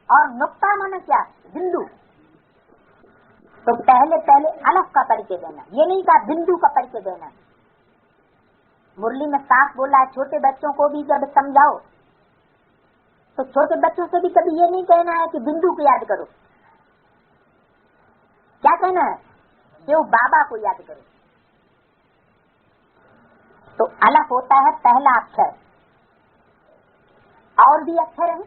और नुक्ता माना क्या? बिंदु। तो पहले पहले अलग का परिचय देना, ये नहीं कहा बिंदु का परिचय देना। मुरली में साफ बोला है छोटे बच्चों को भी जब समझाओ तो छोटे बच्चों से भी कभी ये नहीं कहना है कि बिंदु को याद करो। क्या कहना है? कि वो बाबा को याद करो। तो अलग होता है पहला अक्षर, और भी अक्षर हैं,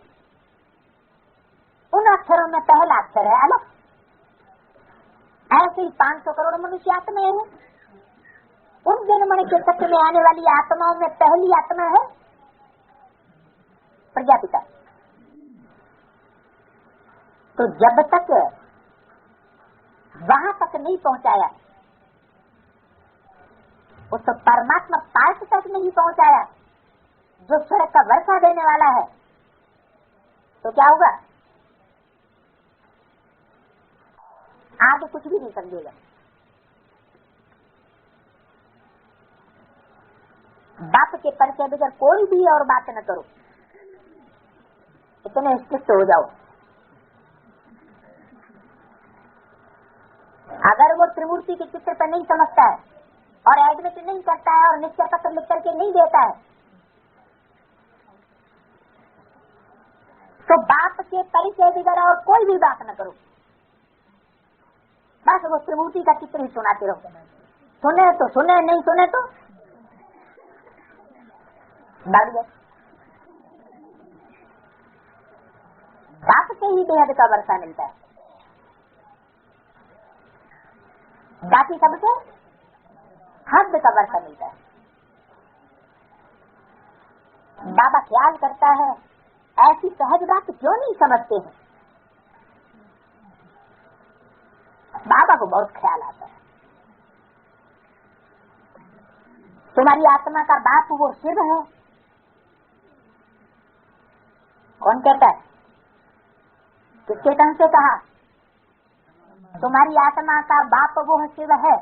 उन अक्षरों में पहला अक्षर है अलग। ऐसे ही 500 करोड़ मनुष्य आत्माएं हैं। उन जनमण के तत्व में आने वाली आत्माओं में पहली आत्मा है प्रजापिता। तो जब तक वहां तक नहीं पहुंचाया, उस परमात्मा पार्थ तक नहीं पहुंचाया जो स्वर्ग का वर्षा देने वाला है, तो क्या होगा? आगे कुछ भी नहीं समझेगा। बाप के परिचय बगैर कोई भी और बात न करो, इतने स्ट्रिक्ट हो जाओ। अगर वो त्रिमूर्ति के चित्र पर नहीं समझता है और एडमिट नहीं करता है और निश्चय पत्र लिख करके नहीं देता है, तो बाप के परिचय बगैर और कोई भी बात न करो। बस वो त्रिमूर्ति का चित्र ही सुनाते रहो। सुने तो सुने, नहीं सुने तो भाग जाए। बाप से ही बेहद का वर्षा मिलता है, बाकी सबसे हद का वर्षा मिलता है। बाबा ख्याल करता है ऐसी सहज बात क्यों नहीं समझते हैं। बाबा को बहुत ख्याल आता है। तुम्हारी आत्मा का बाप वो शिव है। कौन कहता है? किसके तन से कहा? तुम्हारी आत्मा का बाप वो शिव है,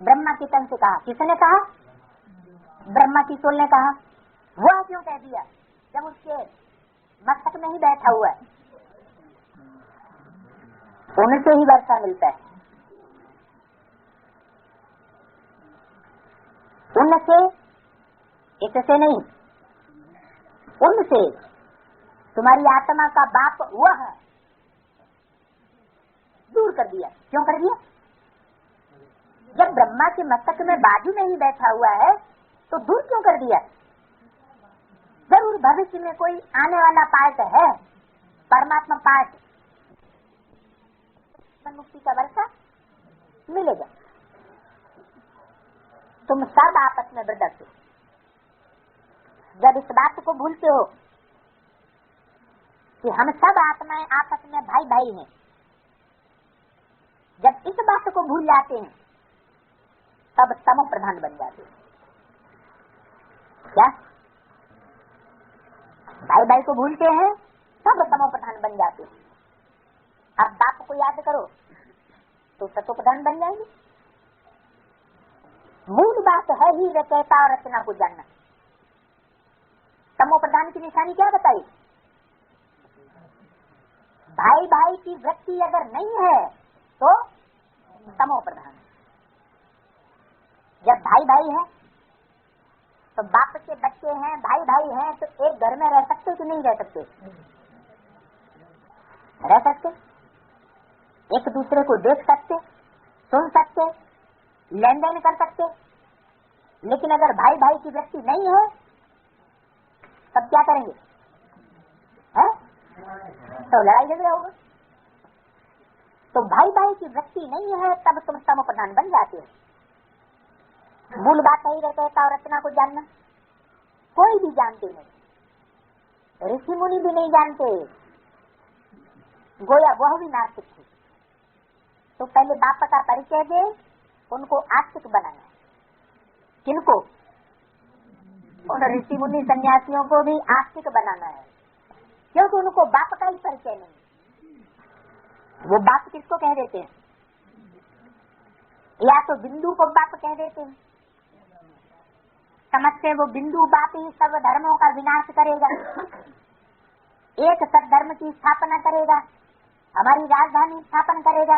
ब्रह्मा की तन से कहा। किसने कहा? ब्रह्मा की सोल ने कहा। वह क्यों कह दिया जब उसके मस्तक में ही बैठा हुआ है? उनसे ही वर्षा मिलता है, उनसे, इससे नहीं, उनसे। तुम्हारी आत्मा का बाप वह दूर कर दिया। क्यों कर दिया? जब ब्रह्मा के मस्तक में बाजू में ही बैठा हुआ है तो दूर क्यों कर दिया? जरूर भविष्य में कोई आने वाला पार्ट है, परमात्मा पार्ट, मुक्ति का वर्षा मिलेगा। तुम सब आपस में ब्रदर्स हो। जब इस बात को भूलते हो कि हम सब आत्माएं आपस में भाई भाई हैं, जब इस बात को भूल जाते हैं तब तमो प्रधान बन जाते हैं। क्या भाई भाई को भूलते हैं तब तमो प्रधान बन जाते हैं। अब बाप को याद करो तो सतो प्रधान बन जाएंगे। मूल बात है ही रचयिता और रचना को जानना। तमो प्रधान की निशानी क्या बताई? भाई भाई की वृत्ति अगर नहीं है तो तमो प्रधान। जब भाई भाई है तो बाप के बच्चे हैं, भाई भाई हैं, तो एक घर में रह सकते कि नहीं रह सकते? रह सकते, एक दूसरे को देख सकते, सुन सकते, लेन देन कर सकते। लेकिन अगर भाई भाई की वृत्ति नहीं है तब क्या करेंगे? है? तो लड़ाई झगड़ा होगा। तो भाई भाई की वृत्ति नहीं है तब तुम तमो प्रधान बन जाते हो। मूल बात यही रहता और रचना को जानना। कोई भी जानते नहीं, ऋषि मुनि भी नहीं जानते, गोया वह भी नास्तिक थे। तो पहले बाप का परिचय दे, उनको आस्तिक बनाना। किनको? उन ऋषि मुनि सन्यासियों को भी आस्तिक बनाना है, क्योंकि उनको बाप का ही परिचय नहीं। वो बाप किसको कह देते हैं? या तो बिंदु को बाप कह देते हैं, समझते वो बिंदु बाप ही सब धर्मों का विनाश करेगा, एक सदधर्म की स्थापना करेगा, हमारी राजधानी स्थापन करेगा,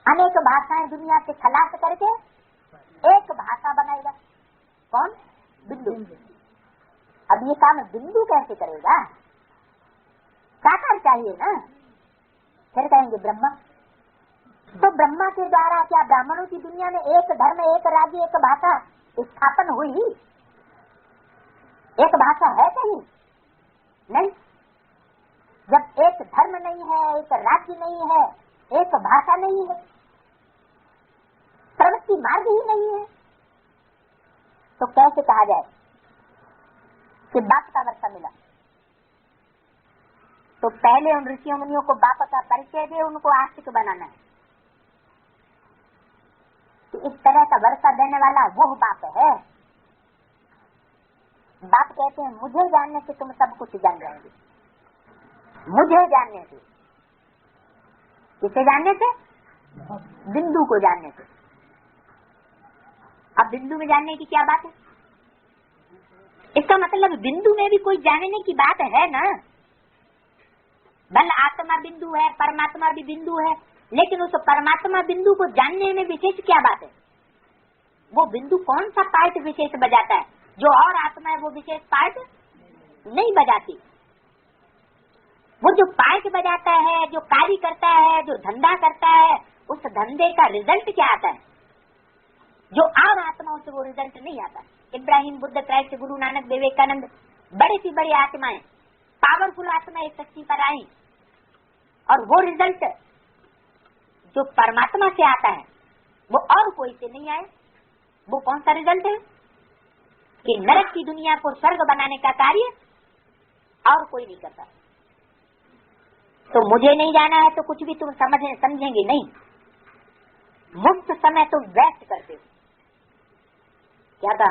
अनेक भाषाएं दुनिया से खलास करके एक भाषा बनाएगा। कौन? बिंदु। अब ये काम बिंदु कैसे करेगा? साकार चाहिए ना। फिर कहेंगे ब्रह्मा। तो ब्रह्मा के द्वारा क्या ब्राह्मणों की दुनिया में एक धर्म, एक राज्य, एक भाषा स्थापन हुई? एक भाषा है कहीं? नहीं। जब एक धर्म नहीं है, एक राज्य नहीं है, एक भाषा नहीं है, प्रवृत्ति मार्ग ही नहीं है, तो कैसे कहा जाए कि बाप का वर्षा मिला? तो पहले उन ऋषियों मुनियों को बाप का परिचय दे, उनको आस्तिक बनाना है। तो इस तरह का वर्षा देने वाला वो बाप है। बाप कहते हैं मुझे जानने से तुम सब कुछ जान जाओगे। मुझे जानने से, किसे जानने से? बिंदु को जानने से। अब बिंदु में जानने की क्या बात है? इसका मतलब बिंदु में भी कोई जानने की बात है ना। भले आत्मा बिंदु है, परमात्मा भी बिंदु है, लेकिन उस परमात्मा बिंदु को जानने में विशेष क्या बात है? वो बिंदु कौन सा पार्ट विशेष बजाता है? जो और आत्मा है वो विशेष पार्ट नहीं बजाती। वो जो पार्ट बजाता है, जो कार्य करता है, जो धंधा करता है, उस धंधे का रिजल्ट क्या आता है? जो और आत्माओं से वो रिजल्ट नहीं आता। इब्राहिम, बुद्ध, क्राइस्ट, गुरु नानक, विवेकानंद, बड़े सी बड़ी आत्माएं, पावरफुल आत्मा इस सृष्टि पर आई, और वो रिजल्ट जो परमात्मा से आता है वो और कोई से नहीं आए। वो कौन सा रिजल्ट है? कि नरक की दुनिया को स्वर्ग बनाने का कार्य और कोई नहीं करता। तो मुझे नहीं जाना है तो कुछ भी तुम समझेंगे नहीं। मुफ्त समय तुम वेस्ट करते हो। क्या था?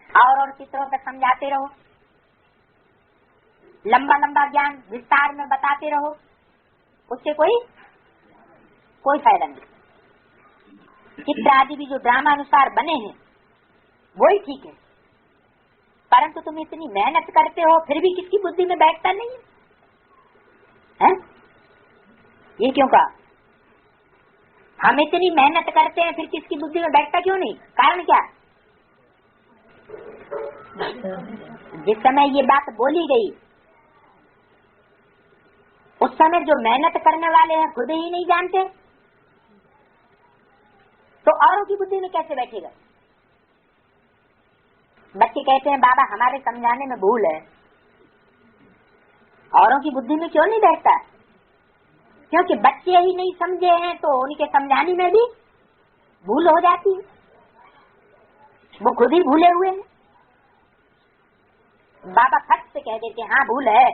और चित्रों पर समझाते रहो, लंबा लंबा ज्ञान विस्तार में बताते रहो, उससे कोई फायदा नहीं। चित्र आदि भी जो ड्रामा अनुसार बने हैं वही ठीक है, परंतु तुम इतनी मेहनत करते हो फिर भी किसकी बुद्धि में बैठता नहीं है? ये क्यों कहा? हम इतनी मेहनत करते हैं फिर किसकी बुद्धि में बैठता क्यों नहीं? कारण क्या? जिस समय ये बात बोली गई उस समय जो मेहनत करने वाले हैं खुद ही नहीं जानते, तो औरों की बुद्धि में कैसे बैठेगा? बच्चे कहते हैं बाबा हमारे समझाने में भूल है। औरों की बुद्धि में क्यों नहीं बैठता? क्योंकि बच्चे ही नहीं समझे हैं तो उनके समझाने में भी भूल हो जाती है। वो खुद ही भूले हुए हैं। बाबा फट से कह देते हैं हाँ भूल है।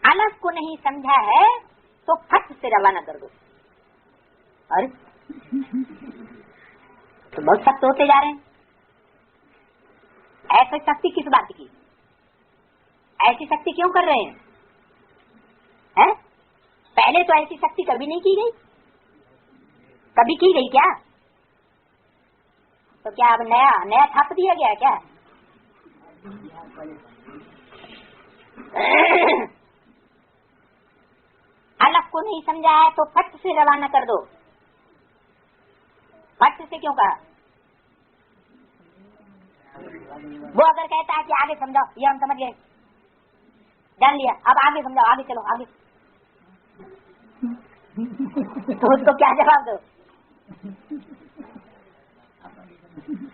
अलग को नहीं समझा है तो फट से रवाना कर दो। अरे तो बहुत सख्त होते जा रहे हैं। ऐसी शक्ति किस बात की? ऐसी शक्ति क्यों कर रहे हैं? हैं? पहले तो ऐसी शक्ति कभी नहीं की गई। कभी की गई क्या? तो क्या अब नया छाप दिया गया क्या? अलग को नहीं समझा है तो फट से रवाना कर दो। फट से क्यों कहा? वो अगर कहता है कि आगे समझाओ, ये हम समझ गए, जान लिया, अब आगे समझाओ, आगे चलो, आगे, तो उसको क्या जवाब दो?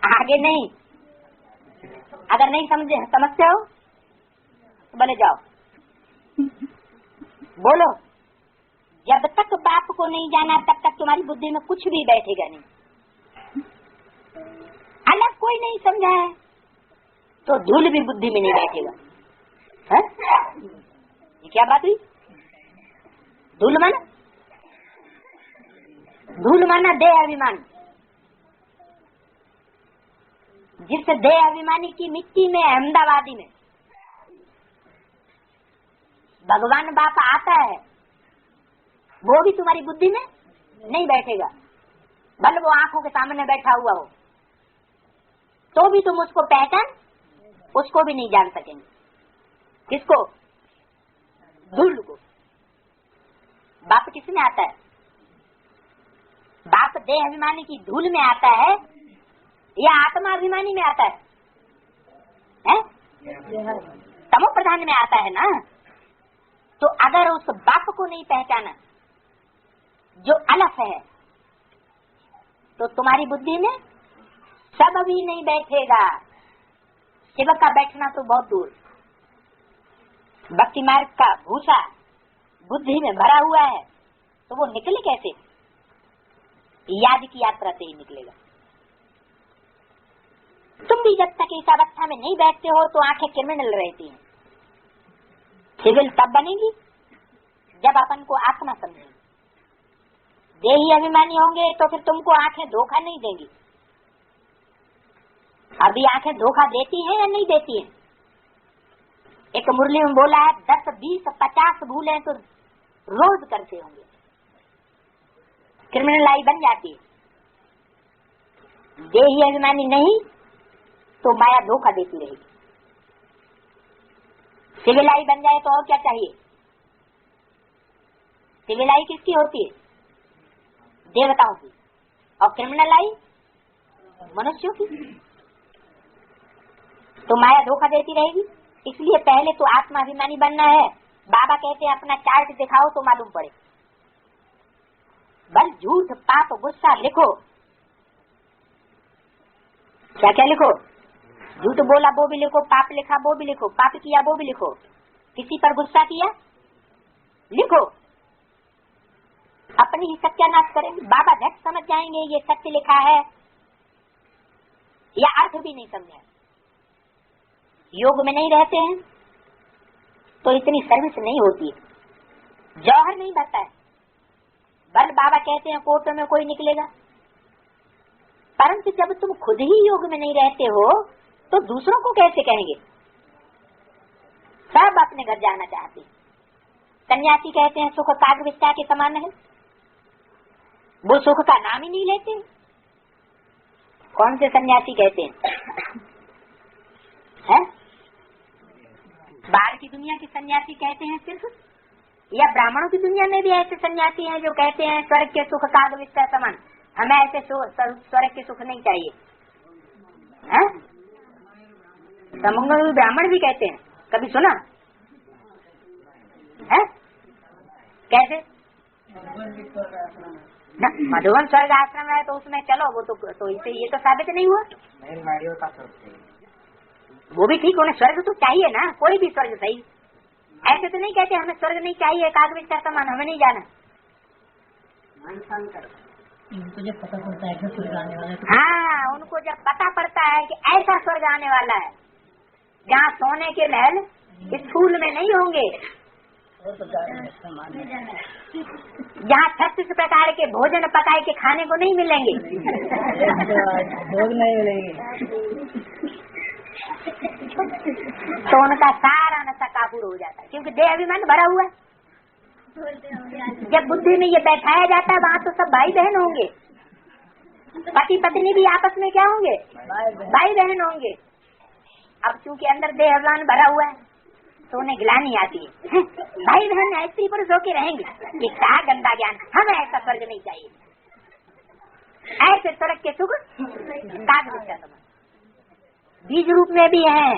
आगे नहीं। अगर नहीं समझते हो तो बोले जाओ, बोलो। जब तक बाप को नहीं जाना तब तक तुम्हारी बुद्धि में कुछ भी बैठेगा नहीं। अलग कोई नहीं समझा है तो धूल भी बुद्धि में नहीं बैठेगा। है? ये क्या बात हुई? धूल माना देह अभिमान। जिस देह अभिमानी की मिट्टी में, अहमदाबादी में भगवान बाप आता है वो भी तुम्हारी बुद्धि में नहीं बैठेगा। भले वो आंखों के सामने बैठा हुआ हो तो भी तुम उसको पहचान, उसको भी नहीं जान सकेंगे। किसको? धूल को। बाप किस में आता है? बाप देह अभिमानी की धूल में आता है या आत्मा अभिमानी में आता है? तमो प्रधान में आता है ना। तो अगर उस बाप को नहीं पहचाना जो अलग है तो तुम्हारी बुद्धि में सब भी नहीं बैठेगा। सेवक का बैठना तो बहुत दूर। भक्ति मार्ग का भूसा बुद्धि में भरा हुआ है तो वो निकले कैसे? याद की यात्रा से ही निकलेगा। तुम भी जब तक इस अवस्था में नहीं बैठते हो तो आंखें क्रिमिनल रहती हैं। सिविल तब बनेगी जब अपन को आत्मा समझेंगे। देही अभिमानी होंगे तो फिर तुमको आंखें धोखा नहीं देंगी। अभी आंखें धोखा देती हैं या नहीं देती हैं? एक मुरली में बोला है 10, 20, 50 भूलें तो रोज करते होंगे, क्रिमिनल बन जाती है। देही अभिमानी नहीं तो माया धोखा देती रहेगी। सिविलाई बन जाए तो और क्या चाहिए? सिविलाई किसकी होती है? देवताओं की। और क्रिमिनल आई मनुष्यों की। तो माया धोखा देती रहेगी। इसलिए पहले तो आत्माभिमानी बनना है। बाबा कहते हैं अपना चार्ट दिखाओ तो मालूम पड़े। बल झूठ पाप गुस्सा लिखो। क्या क्या लिखो? झूठ बोला वो भी लिखो, पाप लिखा वो भी लिखो, पाप किया वो भी लिखो, किसी पर गुस्सा किया लिखो। अपनी ही सत्यानाश करेंगे। बाबा झट समझ जाएंगे ये सत्य लिखा है या अर्थ भी नहीं समझा। योग में नहीं रहते हैं तो इतनी सर्विस नहीं होती है। जौहर नहीं भरता है। बल बाबा कहते हैं कोर्ट में कोई निकलेगा। परंतु जब तुम खुद ही योग में नहीं रहते हो तो दूसरों को कैसे कहेंगे? सब अपने घर जाना चाहते। सन्यासी कहते हैं सुख काग विस्तार के समान है। वो सुख का नाम ही नहीं लेते। कौन से सन्यासी कहते हैं? बाहर की दुनिया के सन्यासी कहते हैं सिर्फ, या ब्राह्मणों की दुनिया में भी ऐसे सन्यासी हैं जो कहते हैं स्वर्ग के सुख काग विस्तार समान। हमें ऐसे स्वर्ग के सुख नहीं चाहिए। समुंग ब्राह्मण भी कहते हैं। कभी सुना है? कैसे? मधुबन स्वर्ग आश्रम है तो उसमें चलो, वो तो इसे ये तो साबित नहीं हुआ। वो भी ठीक, उन्हें स्वर्ग तो चाहिए ना, कोई भी स्वर्ग सही। ऐसे तो नहीं कहते हमें स्वर्ग नहीं चाहिए, कागज का सामान हमें नहीं जाना। उनको जब पता पड़ता है कि स्वर्ग आने वाला है। हाँ, उनको जब पता पड़ता है कि ऐसा स्वर्ग आने वाला है जहाँ सोने के महल स्कूल में नहीं होंगे, जहाँ 36 प्रकार के भोजन पकाए के खाने को नहीं मिलेंगे, भोग नहीं मिलेंगे, तो उनका सारा नशा काबू हो जाता है। क्योंकि देह अभिमान भरा हुआ है। जब बुद्धि में ये बैठाया जाता है वहाँ तो सब भाई बहन होंगे। पति पत्नी भी आपस में क्या होंगे? भाई बहन होंगे। अब चूंकि अंदर देह अभिमान भरा हुआ है तो उन्हें गिलानी आती है। भाई बहन स्त्री पुरुष होके रहेंगे। ये क्या गंदा ज्ञान, हमें ऐसा स्वर्ग नहीं चाहिए। ऐसे स्वर्ग के सुख बीज रूप में भी है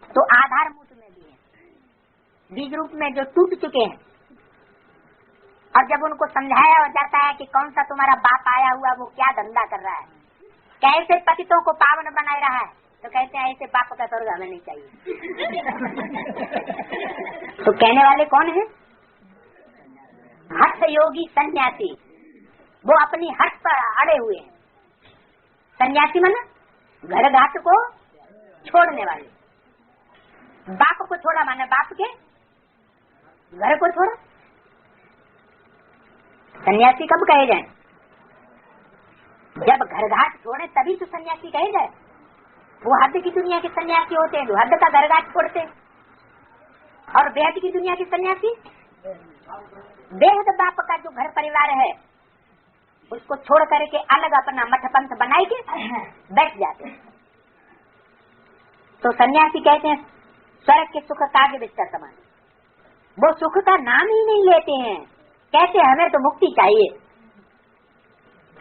तो आधार मूत में भी है। बीज रूप में जो टूट चुके हैं, और जब उनको समझाया जाता है कि कौन सा तुम्हारा बाप आया हुआ वो क्या धंधा कर रहा है, कैसे पतितों को पावन बनाए रहा है, तो कहते हैं ऐसे बाप का स्वर्ग हमें नहीं चाहिए। तो कहने वाले कौन है? हठ योगी सन्यासी। वो अपनी हठ पर अड़े हुए हैं। सन्यासी माना घर घाट को छोड़ने वाले। बाप को छोड़ा माना बाप के घर को छोड़ा। सन्यासी कब कहे जाए? जब घर घाट छोड़े तभी तो सन्यासी कहे जाए। वो हद की दुनिया के सन्यासी होते हैं जो हद का घर घाट छोड़ते हैं, और बेहद की दुनिया के सन्यासी बेहद बाप का जो घर परिवार है उसको छोड़ करके अलग अपना मठ पंथ बनाए के बैठ जाते हैं। तो सन्यासी कहते हैं स्वर्ग के सुख काव्य विस्तार समान। वो सुख का नाम ही नहीं लेते हैं। कहते हमें तो मुक्ति चाहिए,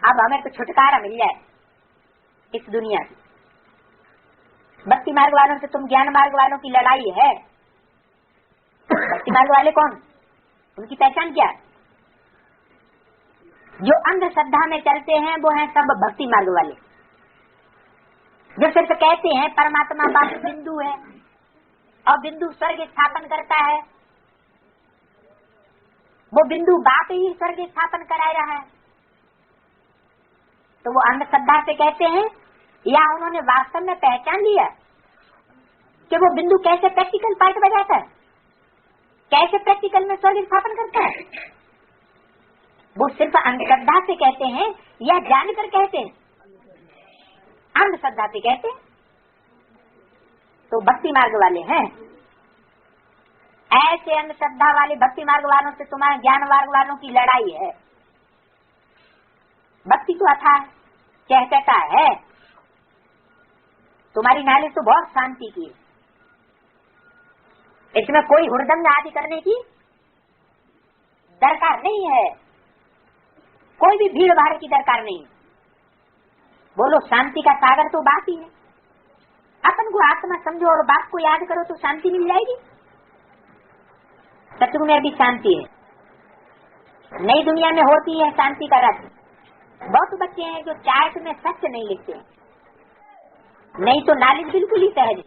अब हमें तो छुटकारा मिल जाए इस दुनिया से। भक्ति मार्ग वालों से तुम ज्ञान मार्ग वालों की लड़ाई है। भक्ति मार्ग वाले कौन? उनकी पहचान क्या? जो अंधश्रद्धा में चलते हैं वो हैं सब भक्ति मार्ग वाले। जो सिर्फ कहते हैं परमात्मा बाप बिंदु है और बिंदु स्वर्ग स्थापन करता है, वो बिंदु बाप ही स्वर्ग स्थापन करा रहा है, तो वो अंधश्रद्धा से कहते हैं, या उन्होंने वास्तव में पहचान लिया कि वो बिंदु कैसे प्रैक्टिकल पार्ट बजाता है, कैसे प्रैक्टिकल में स्वर्ग स्थापन करता है। वो सिर्फ अंधश्रद्धा से कहते हैं या जानकर कहते हैं? अंधश्रद्धा से कहते हैं। तो भक्ति मार्ग वाले हैं, ऐसे अंधश्रद्धा वाले भक्ति मार्ग वालों से तुम्हारे ज्ञान मार्ग वालों की लड़ाई है। भक्ति तो अथा कहता है, तुम्हारी नॉलेज तो बहुत शांति की है, इसमें कोई हुड़दंग आदि करने की दरकार नहीं है, कोई भी भीड़ भाड़ की दरकार नहीं। बोलो शांति का सागर तो बात ही है। अपन को आत्मा समझो और बाप को याद करो तो शांति मिल जाएगी। शत्रु में भी शांति है, नई दुनिया में होती है शांति का रस। बहुत बच्चे हैं जो चार्ट में सच नहीं लिखते, नहीं तो नॉलेज बिल्कुल ही सहज।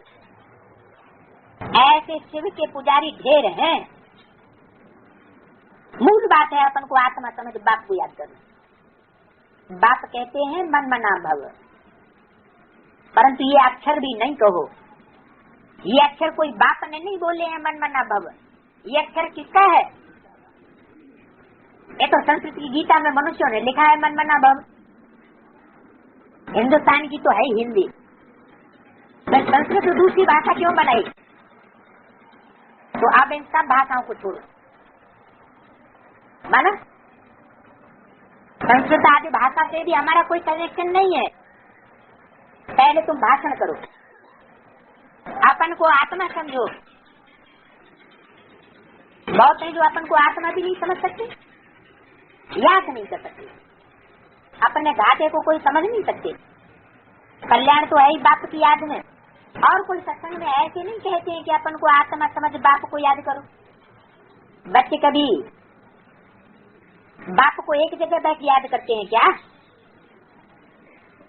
ऐसे शिव के पुजारी ढेर हैं। मूल बात है अपन को आत्मा समझ बाप को याद करना। बाप कहते हैं मन मना भव, परंतु ये अक्षर भी नहीं कहो। ये अक्षर कोई बाप ने नहीं बोले हैं मन मना भव। ये अक्षर किसका है? ये तो संस्कृत की गीता में मनुष्यों ने लिखा है मन मना भव। हिंदुस्तान की तो है ही हिंदी, तो संस्कृत तो दूसरी भाषा क्यों बनाई? तो अब इन सब भाषाओं को छोड़ो, माना संस्कृत आदि भाषा से भी हमारा कोई कनेक्शन नहीं है। पहले तुम भाषण करो, अपन को आत्मा समझो। बहुत है जो अपन को आत्मा भी नहीं समझ सकते, याद नहीं कर सकते, अपने घाटे को कोई समझ नहीं सकते। कल्याण तो है ही बाप की याद में। और कोई सत्संग में ऐसे नहीं कहते हैं कि अपन को आत्मा समझ बाप को याद करो। बच्चे कभी बाप को एक जगह बैठ याद करते हैं क्या?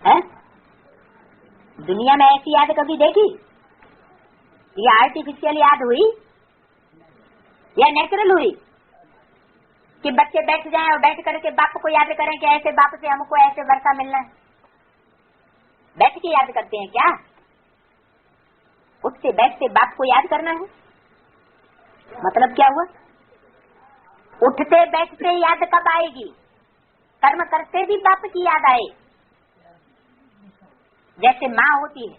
है? दुनिया में ऐसी याद कभी देखी? ये आर्टिफिशियल याद हुई या नेचुरल हुई कि बच्चे बैठ जाएं और बैठ करके बाप को याद करें कि ऐसे बाप से हमको ऐसे वर्षा मिलना है? बैठ के याद करते हैं क्या? उठते बैठते बाप को याद करना है। मतलब क्या हुआ? उठते बैठते याद कब आएगी? कर्म करते भी बाप की याद आए। जैसे माँ होती है,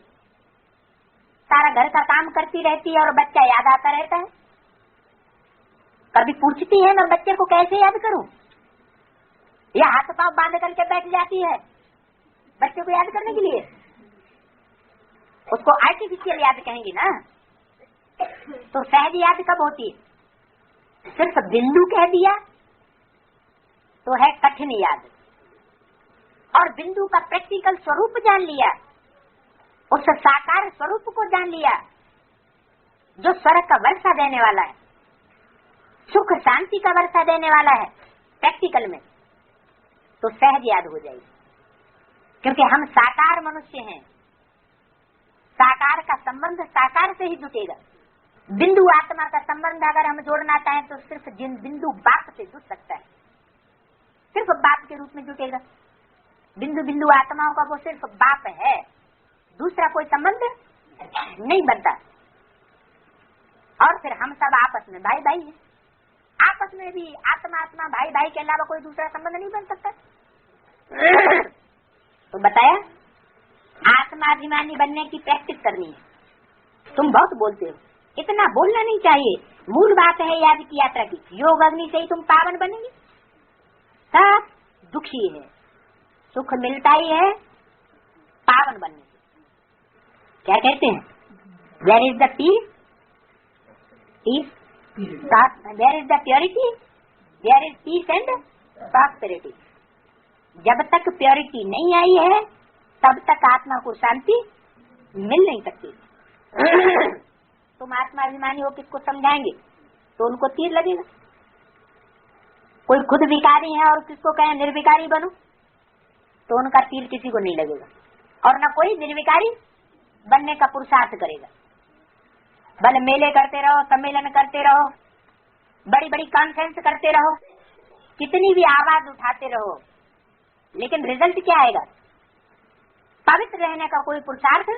सारा घर का काम करती रहती है और बच्चा याद आता रहता है। कभी पूछती है मैं बच्चे को कैसे याद करूं? या हाथ पांव बांध करके बैठ जाती है बच्चे को याद करने के लिए? उसको आर्टिफिशियल याद कहेंगे ना। तो सहज याद कब होती है? सिर्फ बिंदु कह दिया तो है कठिन याद, और बिंदु का प्रैक्टिकल स्वरूप जान लिया, उस साकार स्वरूप को जान लिया जो स्वर्ग का वर्षा देने वाला है, सुख शांति का वर्षा देने वाला है प्रैक्टिकल में, तो सहज याद हो जाएगी। क्योंकि हम साकार मनुष्य हैं, साकार का संबंध साकार से ही जुटेगा। बिंदु आत्मा का संबंध अगर हम जोड़ना चाहें तो सिर्फ जिन बिंदु बाप से जुट सकता है, सिर्फ बाप के रूप में जुटेगा। बिंदु बिंदु आत्माओं का वो सिर्फ बाप है, दूसरा कोई संबंध नहीं बनता। और फिर हम सब आपस में भाई भाई हैं, आपस में भी आत्मा आत्मा भाई भाई के अलावा कोई दूसरा संबंध नहीं बन सकता। तो बताया आत्माभिमानी बनने की प्रैक्टिस करनी है। तुम बहुत बोलते हो, इतना बोलना नहीं चाहिए। मूल बात है याद की यात्रा की, योग अग्नि से ही तुम पावन बनेंगे। सब दुखी है, सुख मिलता ही है पावन बनने से। क्या कहते हैं? Where is the peace, where is the purity, where is peace and prosperity. जब तक प्योरिटी नहीं आई है तब तक आत्मा को शांति मिल नहीं सकती। तुम आत्माभिमानी हो किसको समझाएंगे तो उनको तीर लगेगा। कोई खुद विकारी है और किसको कहे निर्विकारी बनो तो उनका तीर किसी को नहीं लगेगा। और न कोई निर्विकारी बनने का पुरुषार्थ करेगा। भले मेले करते रहो, सम्मेलन करते रहो, बड़ी बड़ी कॉन्फ्रेंस करते रहो, कितनी भी आवाज उठाते रहो, लेकिन रिजल्ट क्या आएगा? पवित्र रहने का कोई पुरुषार्थ